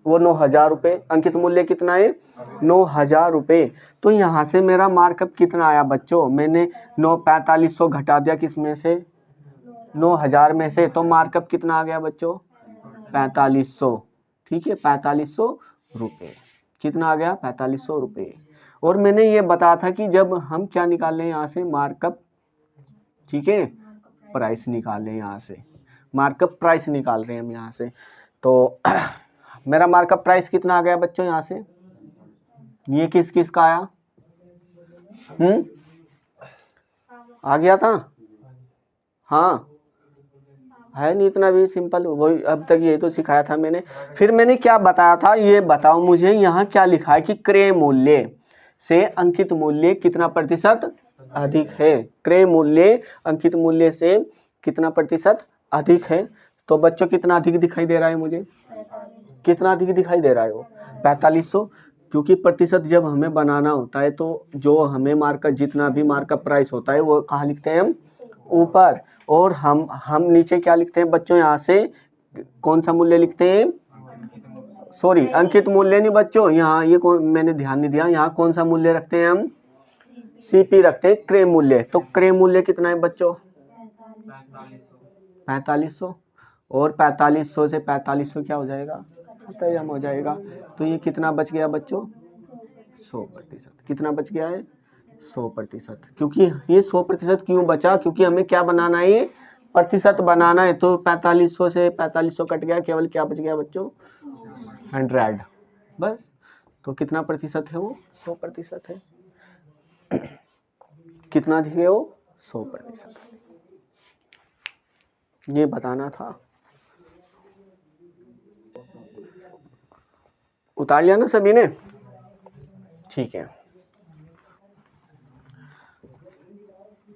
वो 9000 रुपये। अंकित मूल्य कितना है, 9000 रुपये। तो यहाँ से मेरा मार्कअप कितना आया बच्चों, मैंने 4500 घटा दिया किस में से, 9000 में से, तो मार्कअप कितना आ गया बच्चों, 4500। ठीक है, 4500 रुपये। कितना आ गया, 4500 रुपये। और मैंने ये बताया था कि जब हम क्या निकाल लें यहाँ से, मार्कअप, ठीक है, प्राइस निकाल लें यहाँ से, मार्कअप प्राइस निकाल रहे हैं हम यहाँ से। तो मेरा मार्कअप प्राइस कितना आ गया बच्चों यहाँ से, ये किस किस का आया, आ गया था, हाँ है नहीं इतना भी सिंपल, वही अब तक यही तो सिखाया था मैंने। फिर मैंने क्या बताया था, ये बताओ मुझे, यहाँ क्या लिखा है कि क्रय मूल्य से अंकित मूल्य कितना प्रतिशत अधिक है, क्रय मूल्य अंकित मूल्य से कितना प्रतिशत अधिक है। तो बच्चों कितना अधिक दिखाई दे रहा है मुझे, कितना अधिक दिखाई दे रहा है वो, 4500। क्योंकि प्रतिशत जब हमें बनाना होता है तो जो हमें मार्कअप, जितना भी मार्कअप प्राइस होता है वो कहाँ लिखते हैं हम, ऊपर। और हम नीचे क्या लिखते हैं बच्चों, यहाँ से कौन सा मूल्य लिखते हैं, सॉरी अंकित मूल्य नहीं बच्चों, यहाँ ये मैंने ध्यान नहीं दिया, यहाँ कौन सा मूल्य रखते हैं हम, CP रखते हैं, क्रय मूल्य। तो क्रय मूल्य कितना है बच्चों, 4500। और 4500 से 4500 क्या हो जाएगा, खत्म हो जाएगा। तो ये कितना बच गया बच्चों, 100%। कितना बच गया है, 100%। क्योंकि ये 100% क्यों बचा, क्योंकि हमें क्या बनाना है, ये प्रतिशत बनाना है। तो 4500 से 4500 कट गया, केवल क्या बच गया बच्चों, 100 बस। तो कितना प्रतिशत है वो, 100% है। कितना अधिक है वो, 100%। ये बताना था, उतार लिया ना सभी ने, ठीक है।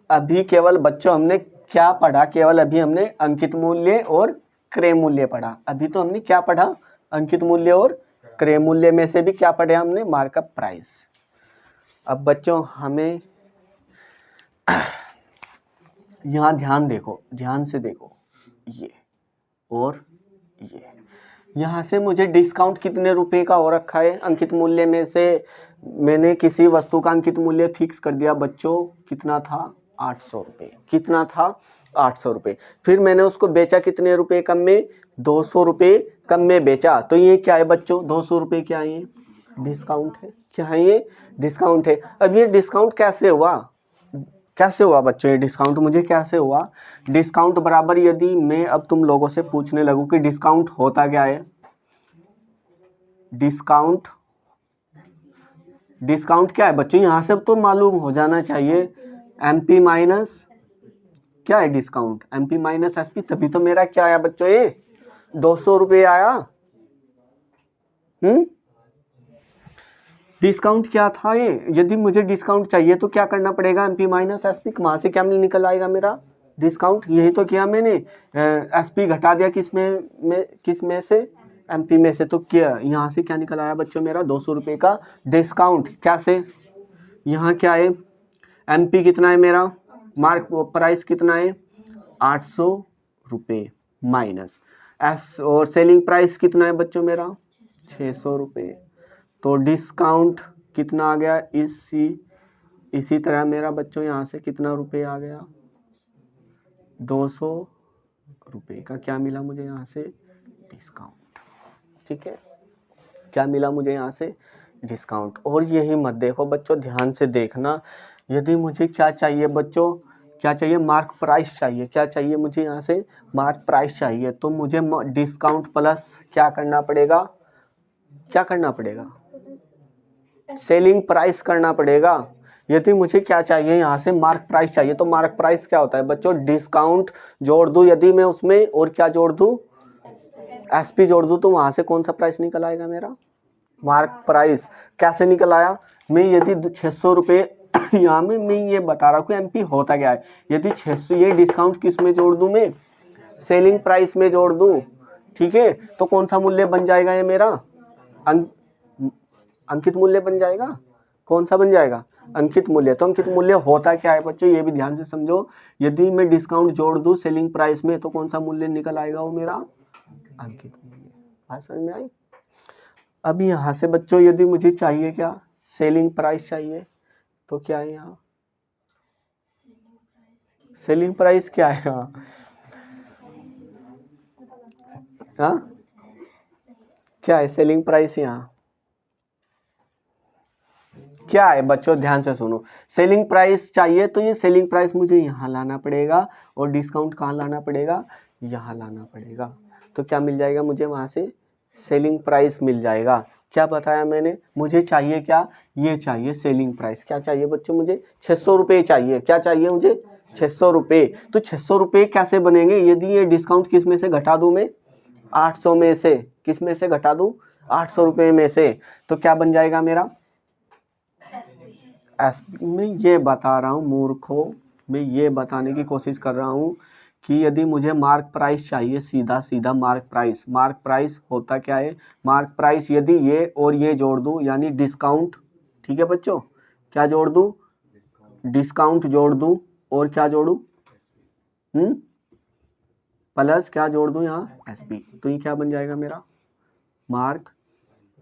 अभी केवल बच्चों हमने क्या पढ़ा, केवल अभी हमने अंकित मूल्य और क्रय मूल्य पढ़ा। अभी तो हमने क्या पढ़ा, अंकित मूल्य और क्रय मूल्य में से भी क्या पढ़ा हमने, मार्कअप प्राइस। अब बच्चों हमें यहाँ ध्यान देखो, ध्यान से देखो, ये और ये, यहाँ से मुझे डिस्काउंट कितने रुपए का हो रखा है, अंकित मूल्य में से मैंने किसी वस्तु का अंकित मूल्य फिक्स कर दिया बच्चों, कितना था, 800 रुपये। कितना था, 800 रुपये। फिर मैंने उसको बेचा कितने रुपए कम में, 200 रुपये कम में बेचा। तो ये क्या है बच्चों, 200 रुपये क्या है, डिस्काउंट है। क्या है ये, डिस्काउंट है। अब ये डिस्काउंट कैसे हुआ, कैसे हुआ बच्चों, ये डिस्काउंट मुझे कैसे हुआ, डिस्काउंट बराबर, यदि मैं अब तुम लोगों से पूछने लगूं कि डिस्काउंट होता क्या है, डिस्काउंट, डिस्काउंट क्या है बच्चों, यहाँ से तो मालूम हो जाना चाहिए, MP माइनस क्या है डिस्काउंट, MP माइनस SP। तभी तो मेरा क्या आया बच्चों, ये 200 रुपये आया। डिस्काउंट क्या था ये, यदि मुझे डिस्काउंट चाहिए तो क्या करना पड़ेगा, MP माइनस SP, वहां से क्या निकल आएगा मेरा डिस्काउंट। यही तो किया मैंने, SP घटा दिया किस में से, MP में से। तो क्या यहाँ से क्या निकल आया बच्चों, मेरा 200 रुपये का डिस्काउंट। क्या से, यहाँ क्या है, MP कितना है मेरा, मार्क प्राइस कितना है, 800 रुपये माइनस S, और सेलिंग प्राइस कितना है बच्चों मेरा, 600 रुपये। तो डिस्काउंट कितना आ गया, इसी तरह मेरा बच्चों यहाँ से कितना रुपये आ गया, 200 रुपये का क्या मिला मुझे यहाँ से, डिस्काउंट। ठीक है, क्या मिला मुझे यहाँ से, डिस्काउंट। और यही मत देखो बच्चों, ध्यान से देखना, यदि मुझे क्या चाहिए बच्चों, क्या चाहिए, मार्क प्राइस चाहिए। क्या चाहिए मुझे यहाँ से, मार्क प्राइस चाहिए। तो मुझे डिस्काउंट प्लस क्या करना पड़ेगा, क्या करना पड़ेगा, सेलिंग प्राइस करना पड़ेगा। यदि मुझे क्या चाहिए यहाँ से, मार्क प्राइस चाहिए, तो मार्क प्राइस क्या होता है बच्चों, डिस्काउंट जोड़ दूँ यदि मैं उसमें, और क्या जोड़ दूँ, एसपी जोड़ दूँ, तो वहाँ से कौन सा प्राइस निकल आएगा मेरा, मार्क प्राइस। कैसे निकल आया, मैं यदि 600 रुपये यहाँ में मैं ये बता रहा हूँ कि एमपी होता क्या है। यदि 600 ये डिस्काउंट किस में जोड़ दूँ मैं, सेलिंग प्राइस में जोड़ दूँ, ठीक है, तो कौन सा मूल्य बन जाएगा ये मेरा, अंकित मूल्य बन जाएगा। कौन सा बन जाएगा, अंकित मूल्य। तो अंकित मूल्य होता क्या है बच्चों, ये भी ध्यान से समझो। यदि मैं डिस्काउंट जोड़ दूँ सेलिंग प्राइस में, तो कौन सा मूल्य निकल आएगा, वो मेरा अंकित मूल्य। बात समझ में आई। अब यहाँ से बच्चों यदि मुझे चाहिए क्या, सेलिंग प्राइस चाहिए, तो क्या है यहाँ, सेलिंग प्राइस क्या है यहाँ, हाँ क्या है सेलिंग प्राइस, यहाँ क्या है बच्चों, ध्यान से सुनो। सेलिंग प्राइस चाहिए तो ये सेलिंग प्राइस मुझे यहाँ लाना पड़ेगा, और डिस्काउंट कहाँ लाना पड़ेगा, यहाँ लाना पड़ेगा। तो क्या मिल जाएगा मुझे वहाँ से, सेलिंग प्राइस मिल जाएगा। क्या बताया मैंने, मुझे चाहिए क्या, ये चाहिए सेलिंग प्राइस। क्या चाहिए बच्चों, मुझे 600 रुपये चाहिए। क्या चाहिए मुझे, 600 रुपये। तो 600 रुपये कैसे बनेंगे, यदि ये डिस्काउंट किस में से घटा दूँ मैं, 800 में से, किस में से घटा दूँ, 800 रुपये में से। तो क्या बन जाएगा मेरा, मैं ये बता रहा हूँ मूर्खों, मैं ये बताने की कोशिश कर रहा हूँ कि यदि मुझे मार्क प्राइस चाहिए, सीधा सीधा मार्क प्राइस, मार्क प्राइस होता क्या है, मार्क प्राइस यदि ये और ये जोड़ दूँ, यानी डिस्काउंट, ठीक है बच्चों, क्या जोड़ दूँ, डिस्काउंट जोड़ दूँ, और क्या जोड़ूँ, प्लस क्या जोड़ दूँ यहाँ, एसपी। तो ये क्या बन जाएगा मेरा, मार्क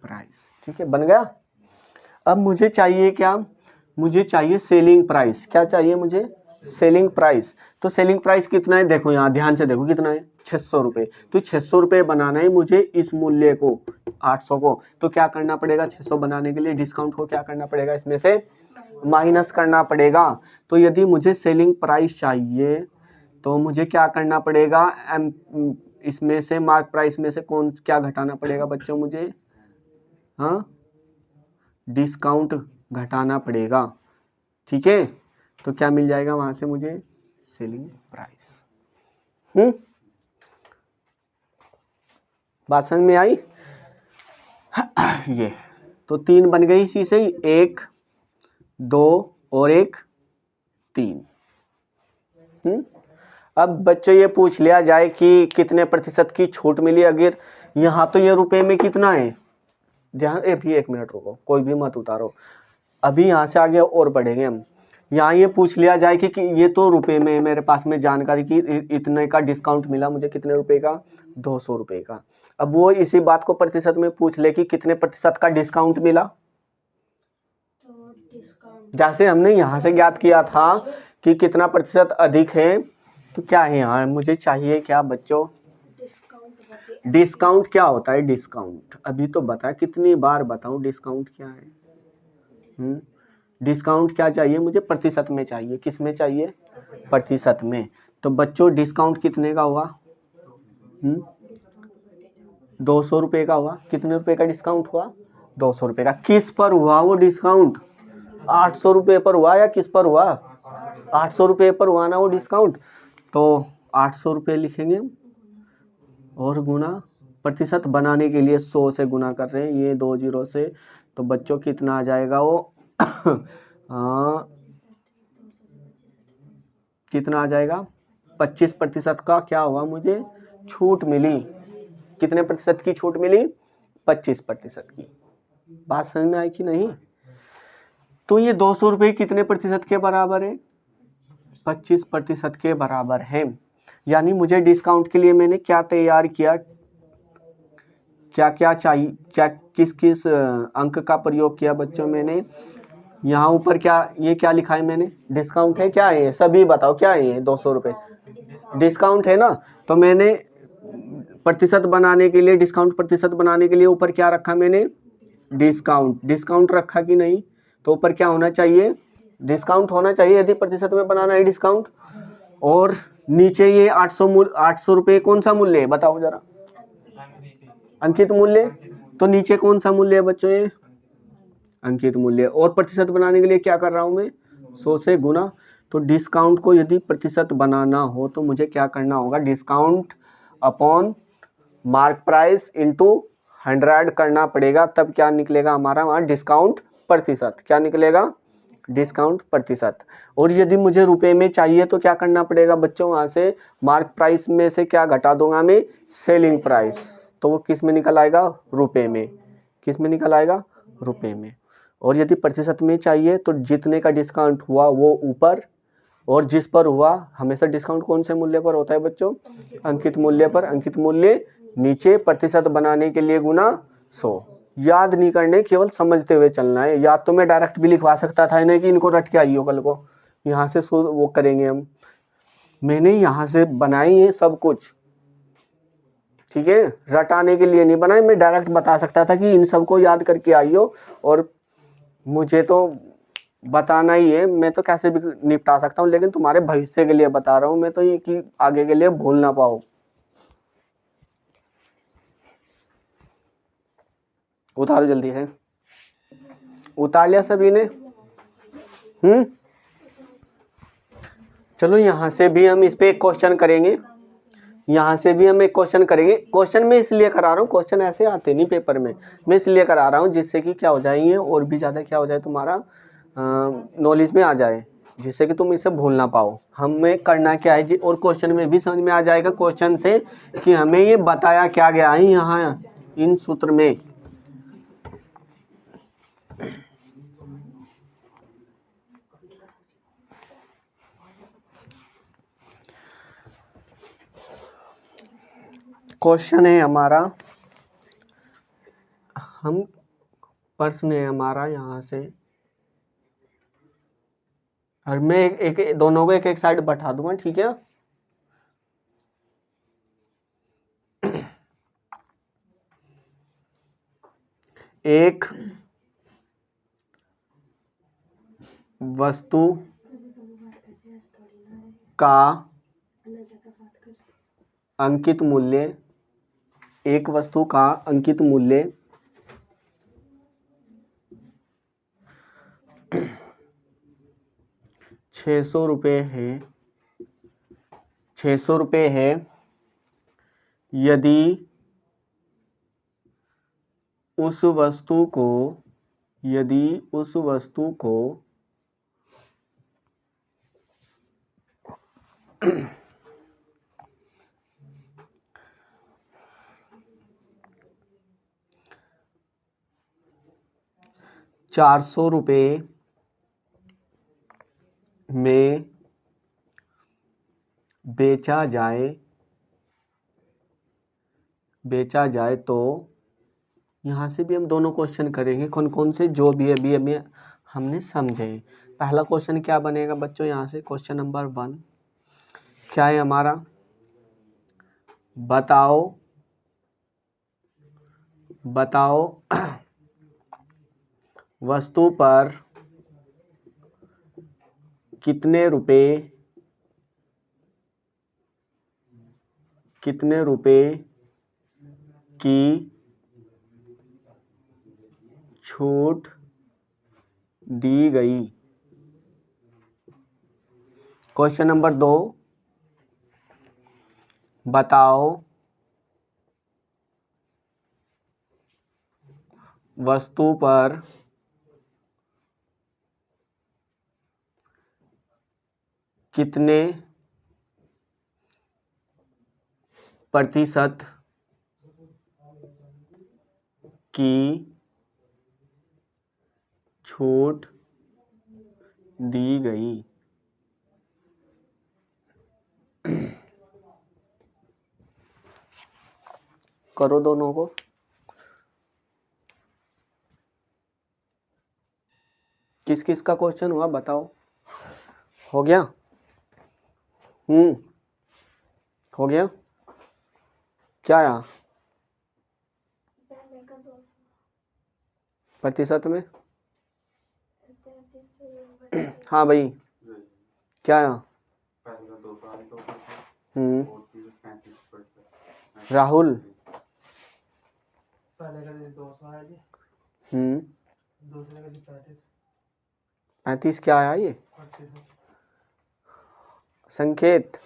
प्राइस। ठीक है, बन गया। अब मुझे चाहिए क्या, मुझे चाहिए सेलिंग प्राइस। क्या चाहिए मुझे, सेलिंग प्राइस। तो सेलिंग प्राइस कितना है, देखो यहाँ ध्यान से देखो कितना है, 600 रुपये। तो 600 रुपये बनाना है मुझे इस मूल्य को, 800 को। तो क्या करना पड़ेगा, 600 बनाने के लिए डिस्काउंट को क्या करना पड़ेगा, इसमें से माइनस करना पड़ेगा। तो यदि मुझे सेलिंग प्राइस चाहिए तो मुझे क्या करना पड़ेगा, इसमें से मार्क प्राइस में से कौन क्या घटाना पड़ेगा बच्चों मुझे, हाँ डिस्काउंट घटाना पड़ेगा। ठीक है, तो क्या मिल जाएगा वहां से मुझे, सेलिंग प्राइस। बात समझ में आई। ये तो 3 बन गई इसी से, 1 2 और 1 3। अब बच्चों ये पूछ लिया जाए कि कितने प्रतिशत की छूट मिली। अगर यहाँ तो ये रुपए में कितना है, ध्यान, भी 1 मिनट रुको, कोई भी मत उतारो, अभी यहाँ से आगे और बढ़ेंगे हम। यहाँ ये पूछ लिया जाए कि ये तो रुपए में मेरे पास में जानकारी की इतने का डिस्काउंट मिला मुझे, कितने रुपए का, 200 रुपये का। अब वो इसी बात को प्रतिशत में पूछ ले कि कितने प्रतिशत का डिस्काउंट मिला, तो जैसे हमने यहाँ से ज्ञात किया था कि कितना प्रतिशत अधिक है, तो क्या है यहाँ मुझे चाहिए क्या बच्चों, डिस्काउंट क्या होता है, डिस्काउंट अभी तो बता, कितनी बार बताऊं डिस्काउंट क्या है। डिस्काउंट क्या चाहिए मुझे, प्रतिशत में चाहिए, किस में चाहिए, प्रतिशत में। तो बच्चों डिस्काउंट कितने का हुआ, 200 रुपये का हुआ। कितने रुपए का डिस्काउंट हुआ, 200 रुपये का। किस पर हुआ वो डिस्काउंट, 800 रुपये पर हुआ या किस पर हुआ, 800 रुपये पर हुआ ना वो डिस्काउंट। तो 800 रुपये लिखेंगे और गुना, प्रतिशत बनाने के लिए 100 से गुना कर रहे हैं, ये 2 जीरो से। तो बच्चों कितना आ जाएगा वो कितना आ जाएगा, 25% का क्या हुआ मुझे छूट मिली। कितने प्रतिशत की छूट मिली, 25% की। बात समझ में आई कि नहीं। तो ये 200 रुपये कितने प्रतिशत के बराबर है, 25% के बराबर है। यानी मुझे डिस्काउंट के लिए मैंने क्या तैयार किया, क्या क्या चाहिए, क्या किस किस अंक का प्रयोग किया बच्चों मैंने। यहाँ ऊपर क्या, ये क्या लिखा है मैंने, डिस्काउंट है। क्या है ये, सभी बताओ क्या है ये, 200 रुपये डिस्काउंट है ना। तो मैंने प्रतिशत बनाने के लिए, डिस्काउंट प्रतिशत बनाने के लिए ऊपर क्या रखा मैंने, डिस्काउंट, डिस्काउंट रखा कि नहीं, तो ऊपर क्या होना चाहिए, डिस्काउंट होना चाहिए यदि प्रतिशत में बनाना है डिस्काउंट। और नीचे ये 800 रुपये कौन सा मूल्य है बताओ जरा, अंकित मूल्य। तो नीचे कौन सा मूल्य है बच्चों, ये अंकित मूल्य। और प्रतिशत बनाने के लिए क्या कर रहा हूं मैं, 100 से गुना। तो डिस्काउंट को यदि प्रतिशत बनाना हो तो मुझे क्या करना होगा, discount upon mark price into 100 करना पड़ेगा, तब क्या निकलेगा हमारा वहाँ डिस्काउंट प्रतिशत, क्या निकलेगा, डिस्काउंट प्रतिशत। और यदि मुझे रुपए में चाहिए तो क्या करना पड़ेगा बच्चों, वहाँ से मार्क प्राइस में से क्या घटा दूंगा मैं, सेलिंग प्राइस, तो वो किस में निकल आएगा, रुपए में, किस में निकल आएगा, रुपए में। और यदि प्रतिशत में चाहिए तो जितने का डिस्काउंट हुआ वो ऊपर, और जिस पर हुआ, हमेशा डिस्काउंट कौन से मूल्य पर होता है बच्चों, अंकित मूल्य पर, अंकित मूल्य नीचे प्रतिशत बनाने के लिए गुना 100। याद नहीं करने, केवल समझते हुए चलना है। याद तो मैं डायरेक्ट भी लिखवा सकता था इन्हें कि इनको रट के आइयो कल को, यहाँ से वो करेंगे हम, मैंने यहाँ से बनाई है सब कुछ, ठीक है, रटाने के लिए नहीं बनाई, मैं डायरेक्ट बता सकता था कि इन सबको याद करके आइयो, और मुझे तो बताना ही है, मैं तो कैसे भी निपटा सकता हूँ, लेकिन तुम्हारे भविष्य के लिए बता रहा हूँ मैं तो, ये कि आगे के लिए भूल ना पाओ। उतारो जल्दी से, उतार लिया सभी ने, चलो यहाँ से भी हम इस पे एक क्वेश्चन करेंगे, यहाँ से भी हम एक क्वेश्चन करेंगे। क्वेश्चन मैं इसलिए करा रहा हूँ, क्वेश्चन ऐसे आते नहीं पेपर में, मैं इसलिए करा रहा हूँ जिससे कि क्या हो जाएंगे, और भी ज़्यादा क्या हो जाए, तुम्हारा नॉलेज में आ जाए, जिससे कि तुम इसे भूल ना पाओ। हमें करना क्या है जी, और क्वेश्चन में भी समझ में आ जाएगा क्वेश्चन से कि हमें ये बताया क्या गया है यहाँ इन सूत्र में। क्वेश्चन है हमारा, हम प्रश्न है हमारा यहाँ से, और मैं एक दोनों को एक एक साइड बैठा दूंगा, ठीक है। एक वस्तु का अंकित मूल्य, एक वस्तु का अंकित मूल्य 600 रुपये है, 600 रुपये है, यदि उस वस्तु को, यदि उस वस्तु को 400 रुपये में बेचा जाए तो, यहाँ से भी हम दोनों क्वेश्चन करेंगे, कौन कौन से, जो भी अभी अभी हमने समझे। पहला क्वेश्चन क्या बनेगा बच्चों, यहाँ से क्वेश्चन नंबर 1 क्या है हमारा, बताओ वस्तु पर कितने रुपए की छूट दी गई। क्वेश्चन नंबर 2, बताओ वस्तु पर कितने प्रतिशत की छूट दी गई। करो दोनों को, किस किस का क्वेश्चन हुआ बताओ, हो गया, हो गया, क्या आया, प्रतिशत में। हाँ भाई क्या? राहुल। हम्म 35 क्या आया ये संकेत?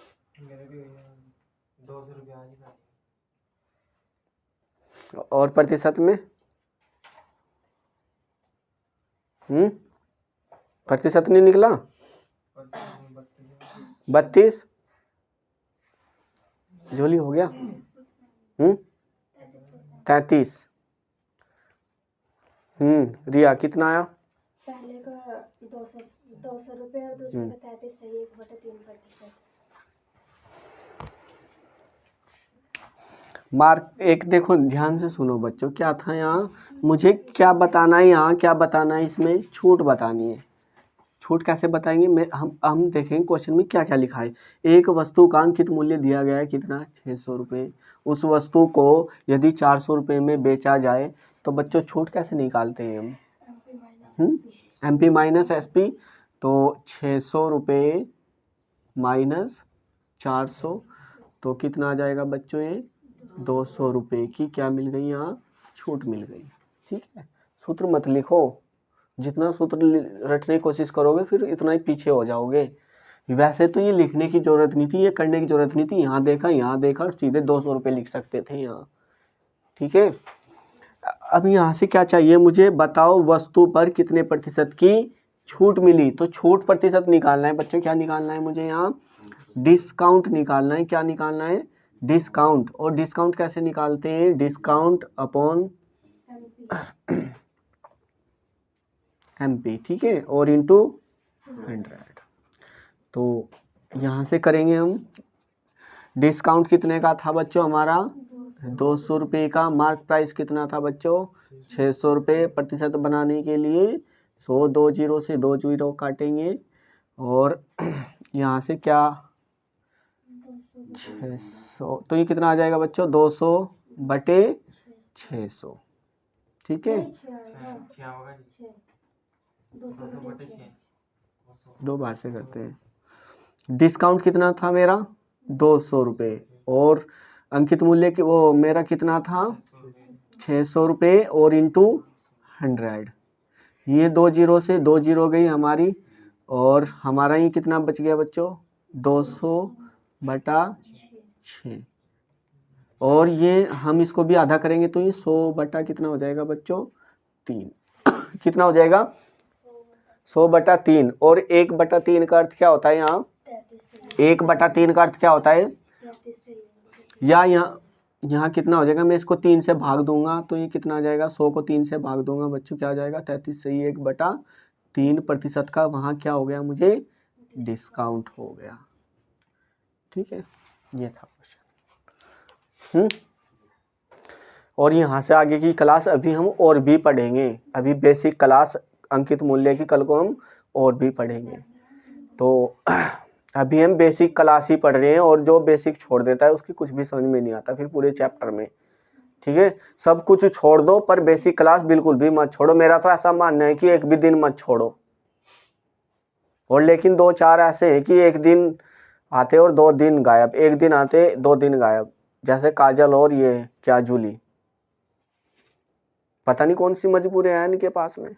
और प्रतिशत में? प्रतिशत नहीं निकला? 32 झोली हो गया। 33। रिया कितना आया? पहले का 200 रुपये और दूसरे का 33 सही 1/3%। मार्क एक देखो ध्यान से सुनो बच्चों, क्या था यहाँ, मुझे क्या बताना है, यहाँ क्या बताना है, इसमें छूट बतानी है। छूट कैसे बताएंगे? हम देखेंगे क्वेश्चन में क्या क्या लिखा है। एक वस्तु का अंकित मूल्य दिया गया है कितना? 600 रुपये। उस वस्तु को यदि 400 रुपये में बेचा जाए तो बच्चों छूट कैसे निकालते हैं हम? MP minus SP। तो 600 रुपये माइनस 400 तो कितना आ जाएगा बच्चों? ये 200 रुपये की क्या मिल गई? यहाँ छूट मिल गई। ठीक है, सूत्र मत लिखो, जितना सूत्र रटने की कोशिश करोगे फिर इतना ही पीछे हो जाओगे। वैसे तो ये लिखने की जरूरत नहीं थी, ये करने की जरूरत नहीं थी। यहाँ देखा और सीधे 200 रुपये लिख सकते थे यहाँ। ठीक है, अब यहाँ से क्या चाहिए मुझे? बताओ वस्तु पर कितने प्रतिशत की छूट मिली। तो छूट प्रतिशत निकालना है बच्चों। क्या निकालना है मुझे? यहाँ डिस्काउंट निकालना है। क्या निकालना है? डिस्काउंट। और डिस्काउंट कैसे निकालते हैं? Discount upon MP। ठीक है, और इंटू 100। तो यहाँ से करेंगे हम। डिस्काउंट कितने का था बच्चों हमारा? 200 रुपये का। मार्क प्राइस कितना था बच्चों? 600 रुपये। प्रतिशत बनाने के लिए 100 2 जीरो से 2 जीरो काटेंगे और यहाँ से क्या 600, तो ये कितना आ जाएगा बच्चों? 200/600। ठीक है, 2 बार से करते हैं। डिस्काउंट कितना था मेरा? 200 रुपये। और अंकित मूल्य की वो मेरा कितना था? 600 रुपये और इंटू 100। ये 2 जीरो से 2 जीरो गई हमारी और हमारा ये कितना बच गया बच्चों? 200/6। और ये हम इसको भी आधा करेंगे तो ये 100 कितना हो जाएगा बच्चों? 3। कितना हो जाएगा? 100/3। और 1/3 का अर्थ क्या होता है? यहाँ 1/3 का अर्थ क्या होता है? या यहाँ कितना हो जाएगा? मैं इसको 3 से भाग दूंगा तो ये कितना आ जाएगा? 100 को 3 से भाग दूंगा बच्चों, क्या आ जाएगा? 33 सही 1/3 प्रतिशत का वहाँ क्या हो गया मुझे? डिस्काउंट हो गया। ठीक है, ये था क्वेश्चन। और यहाँ से आगे की क्लास अभी हम और भी पढ़ेंगे। अभी बेसिक क्लास अंकित मूल्य की कल को हम और भी पढ़ेंगे। तो अभी हम बेसिक क्लास ही पढ़ रहे हैं और जो बेसिक छोड़ देता है उसकी कुछ भी समझ में नहीं आता फिर पूरे चैप्टर में। ठीक है, सब कुछ छोड़ दो पर बेसिक क्लास बिल्कुल भी मत छोड़ो। मेरा तो ऐसा मानना है कि एक भी दिन मत छोड़ो। और लेकिन 2-4 ऐसे हैं कि एक दिन आते और 2 दिन गायब, एक दिन आते 2 दिन गायब, जैसे काजल और ये क्या जूली। पता नहीं कौन सी मजबूरी है इनके पास में।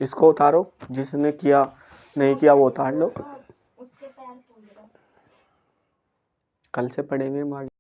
इसको उतारो, जिसने किया नहीं किया वो उतार लो। कल से पढ़ेंगे हम आगे।